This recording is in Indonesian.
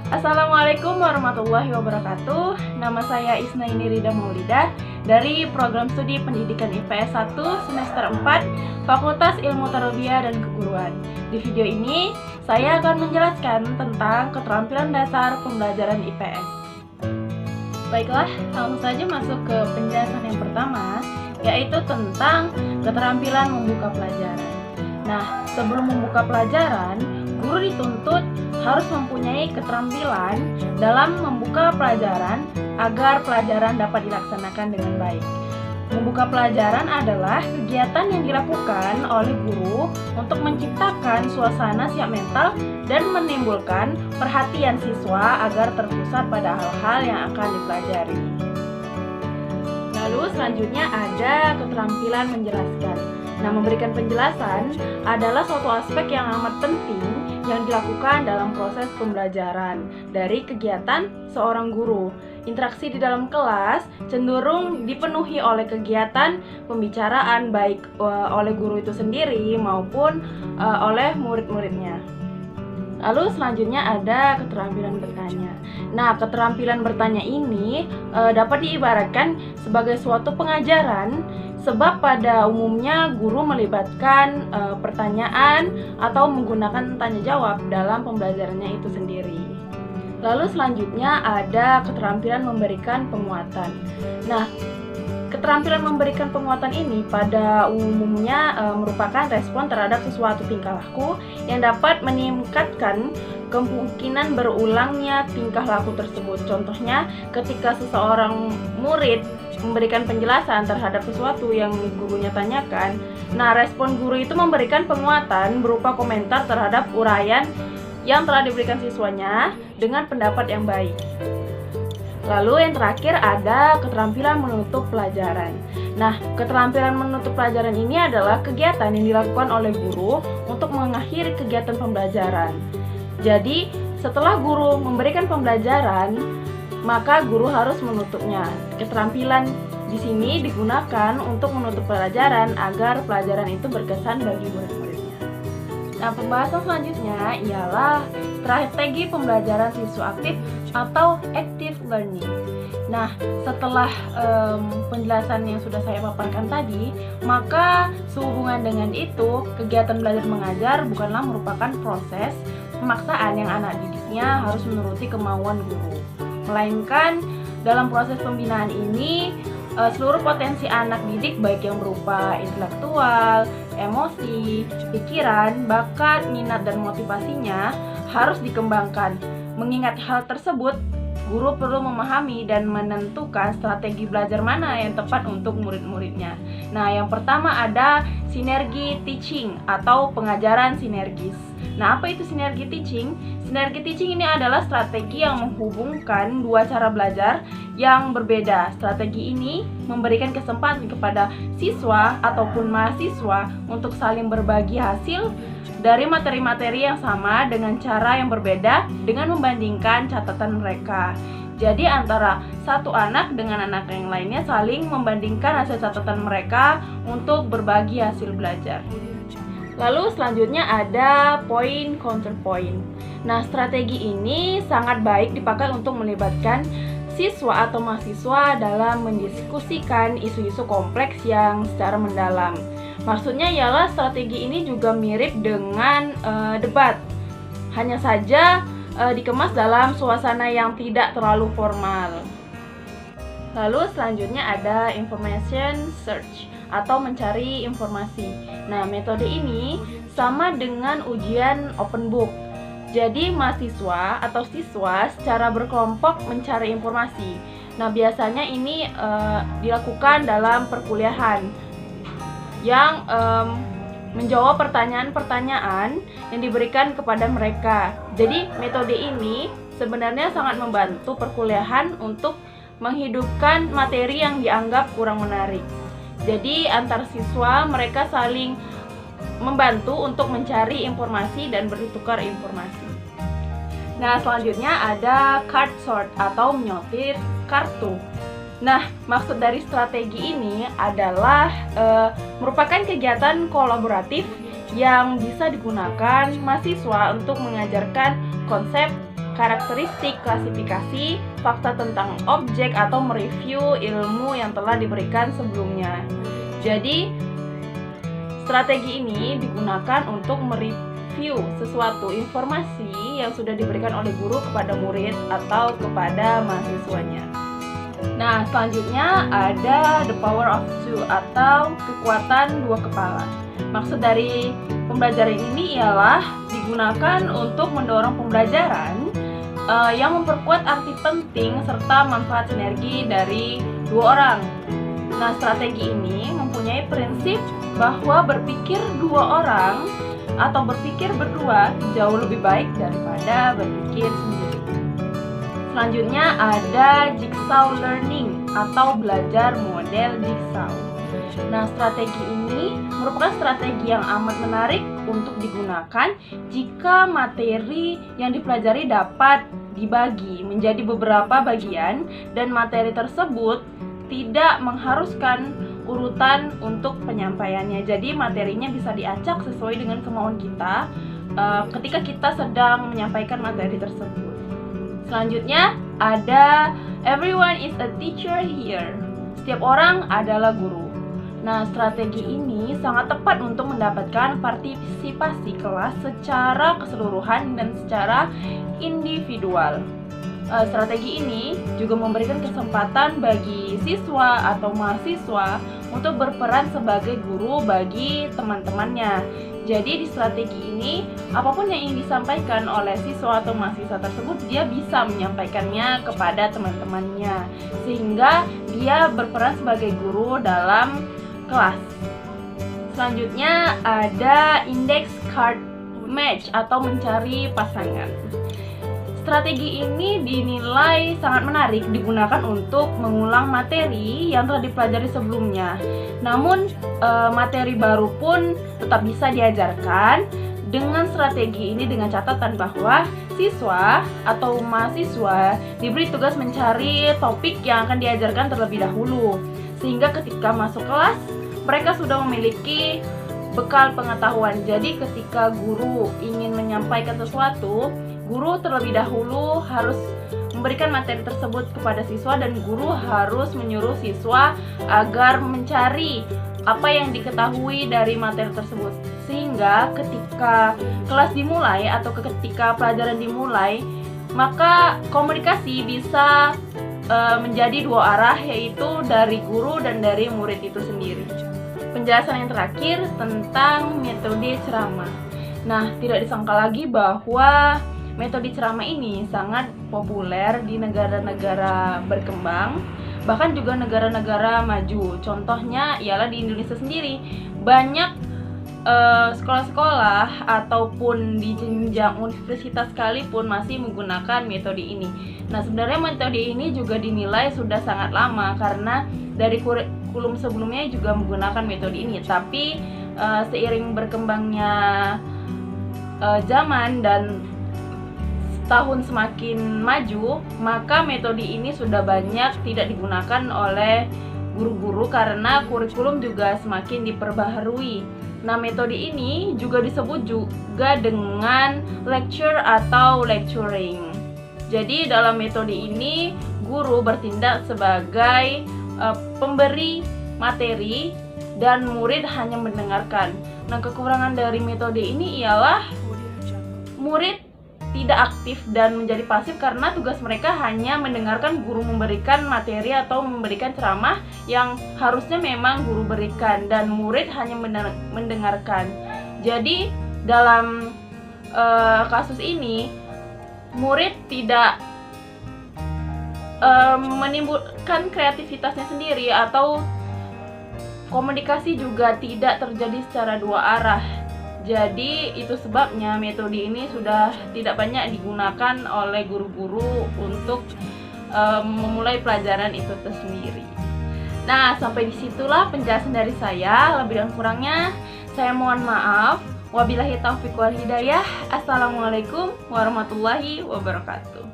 Assalamualaikum warahmatullahi wabarakatuh. Nama saya Isnaini Rida Maulidah dari Program Studi Pendidikan IPS 1 semester 4 Fakultas Ilmu Tarbiyah dan Keguruan. Di video ini, saya akan menjelaskan tentang keterampilan dasar pembelajaran IPS. Baiklah, langsung saja masuk ke penjelasan yang pertama, yaitu tentang keterampilan membuka pelajaran. Nah, sebelum membuka pelajaran, guru dituntut harus mempunyai keterampilan dalam membuka pelajaran agar pelajaran dapat dilaksanakan dengan baik. Membuka pelajaran adalah kegiatan yang dilakukan oleh guru untuk menciptakan suasana siap mental dan menimbulkan perhatian siswa agar terpusat pada hal-hal yang akan dipelajari. Lalu selanjutnya ada keterampilan menjelaskan. Nah, memberikan penjelasan adalah suatu aspek yang amat penting yang dilakukan dalam proses pembelajaran dari kegiatan seorang guru. Interaksi di dalam kelas cenderung dipenuhi oleh kegiatan pembicaraan baik oleh guru itu sendiri maupun oleh murid-muridnya. Lalu selanjutnya ada keterampilan bertanya. Nah, keterampilan bertanya ini dapat diibaratkan sebagai suatu pengajaran, sebab pada umumnya guru melibatkan pertanyaan atau menggunakan tanya jawab dalam pembelajarannya itu sendiri. Lalu selanjutnya ada keterampilan memberikan penguatan. Nah, keterampilan memberikan penguatan ini pada umumnya merupakan respon terhadap sesuatu tingkah laku yang dapat meningkatkan kemungkinan berulangnya tingkah laku tersebut. Contohnya, ketika seseorang murid memberikan penjelasan terhadap sesuatu yang gurunya tanyakan, nah respon guru itu memberikan penguatan berupa komentar terhadap uraian yang telah diberikan siswanya dengan pendapat yang baik. Lalu yang terakhir ada keterampilan menutup pelajaran. Nah, keterampilan menutup pelajaran ini adalah kegiatan yang dilakukan oleh guru untuk mengakhiri kegiatan pembelajaran. Jadi, setelah guru memberikan pembelajaran, maka guru harus menutupnya. Keterampilan di sini digunakan untuk menutup pelajaran agar pelajaran itu berkesan bagi murid-muridnya. Nah, pembahasan selanjutnya ialah strategi pembelajaran siswa aktif atau active learning. Nah, setelah penjelasan yang sudah saya paparkan tadi, maka sehubungan dengan itu, kegiatan belajar mengajar bukanlah merupakan proses pemaksaan yang anak didiknya harus menuruti kemauan guru, melainkan dalam proses pembinaan ini seluruh potensi anak didik baik yang berupa intelektual, emosi, pikiran, bakat, minat, dan motivasinya harus dikembangkan. Mengingat hal tersebut, guru perlu memahami dan menentukan strategi belajar mana yang tepat untuk murid-muridnya. Nah, yang pertama ada sinergi teaching atau pengajaran sinergis. Nah, apa itu sinergi teaching? Sinergi teaching ini adalah strategi yang menghubungkan dua cara belajar yang berbeda. Strategi ini memberikan kesempatan kepada siswa ataupun mahasiswa untuk saling berbagi hasil dari materi-materi yang sama dengan cara yang berbeda dengan membandingkan catatan mereka. Jadi antara satu anak dengan anak yang lainnya saling membandingkan hasil catatan mereka untuk berbagi hasil belajar. Lalu selanjutnya ada point counterpoint. Nah, strategi ini sangat baik dipakai untuk melibatkan siswa atau mahasiswa dalam mendiskusikan isu-isu kompleks yang secara mendalam. Maksudnya ialah strategi ini juga mirip dengan debat, hanya saja dikemas dalam suasana yang tidak terlalu formal. Lalu selanjutnya ada information search atau mencari informasi. Nah, metode ini sama dengan ujian open book. Jadi mahasiswa atau siswa secara berkelompok mencari informasi. Nah, biasanya ini dilakukan dalam perkuliahan yang menjawab pertanyaan-pertanyaan yang diberikan kepada mereka. Jadi metode ini sebenarnya sangat membantu perkuliahan untuk menghidupkan materi yang dianggap kurang menarik. Jadi antar siswa mereka saling membantu untuk mencari informasi dan bertukar informasi. Nah, selanjutnya ada card sort atau menyortir kartu. Nah, maksud dari strategi ini adalah merupakan kegiatan kolaboratif yang bisa digunakan mahasiswa untuk mengajarkan konsep karakteristik, klasifikasi, fakta tentang objek, atau mereview ilmu yang telah diberikan sebelumnya. Jadi, strategi ini digunakan untuk mereview sesuatu informasi yang sudah diberikan oleh guru kepada murid atau kepada mahasiswanya. Nah, selanjutnya ada the power of two atau kekuatan dua kepala. Maksud dari pembelajaran ini ialah digunakan untuk mendorong pembelajaran yang memperkuat arti penting serta manfaat sinergi dari dua orang. Nah, strategi ini mempunyai prinsip bahwa berpikir dua orang atau berpikir berdua jauh lebih baik daripada berpikir sendiri. Selanjutnya ada jigsaw learning atau belajar model jigsaw. Nah, strategi ini merupakan strategi yang amat menarik untuk digunakan jika materi yang dipelajari dapat dibagi menjadi beberapa bagian dan materi tersebut tidak mengharuskan urutan untuk penyampaiannya. Jadi materinya bisa diacak sesuai dengan kemauan kita ketika kita sedang menyampaikan materi tersebut. Selanjutnya ada everyone is a teacher here. Setiap orang adalah guru. Nah, strategi ini sangat tepat untuk mendapatkan partisipasi kelas secara keseluruhan dan secara individual. Strategi ini juga memberikan kesempatan bagi siswa atau mahasiswa untuk berperan sebagai guru bagi teman-temannya. Jadi di strategi ini, apapun yang ingin disampaikan oleh siswa atau mahasiswa tersebut, dia bisa menyampaikannya kepada teman-temannya, sehingga dia berperan sebagai guru dalam kelas. Selanjutnya ada index card match atau mencari pasangan. Strategi ini dinilai sangat menarik digunakan untuk mengulang materi yang telah dipelajari sebelumnya. Namun materi baru pun tetap bisa diajarkan dengan strategi ini, dengan catatan bahwa siswa atau mahasiswa diberi tugas mencari topik yang akan diajarkan terlebih dahulu, sehingga ketika masuk kelas mereka sudah memiliki bekal pengetahuan. Jadi ketika guru ingin menyampaikan sesuatu, guru terlebih dahulu harus memberikan materi tersebut kepada siswa dan guru harus menyuruh siswa agar mencari apa yang diketahui dari materi tersebut. Sehingga ketika kelas dimulai atau ketika pelajaran dimulai, maka komunikasi bisa menjadi dua arah, yaitu dari guru dan dari murid itu sendiri. Penjelasan yang terakhir tentang metode ceramah. Nah, tidak disangka lagi bahwa metode ceramah ini sangat populer di negara-negara berkembang, bahkan juga negara-negara maju. Contohnya ialah di Indonesia sendiri. Banyak sekolah-sekolah ataupun di jenjang universitas sekalipun masih menggunakan metode ini. Nah, sebenarnya metode ini juga dinilai sudah sangat lama karena dari kurikulum sebelumnya juga menggunakan metode ini. Tapi seiring berkembangnya zaman dan tahun semakin maju, maka metode ini sudah banyak tidak digunakan oleh guru-guru karena kurikulum juga semakin diperbaharui. Nah, metode ini juga disebut juga dengan lecture atau lecturing. Jadi dalam metode ini guru bertindak sebagai pemberi materi dan murid hanya mendengarkan. Nah, kekurangan dari metode ini ialah murid tidak aktif dan menjadi pasif karena tugas mereka hanya mendengarkan guru memberikan materi atau memberikan ceramah yang harusnya memang guru berikan, dan murid hanya mendengarkan. Jadi dalam kasus ini murid tidak menimbulkan kreativitasnya sendiri atau komunikasi juga tidak terjadi secara dua arah. Jadi itu sebabnya metode ini sudah tidak banyak digunakan oleh guru-guru untuk memulai pelajaran itu tersendiri. Nah, sampai disitulah penjelasan dari saya. Lebih dan kurangnya saya mohon maaf. Wabillahi taufiq wal hidayah. Assalamualaikum warahmatullahi wabarakatuh.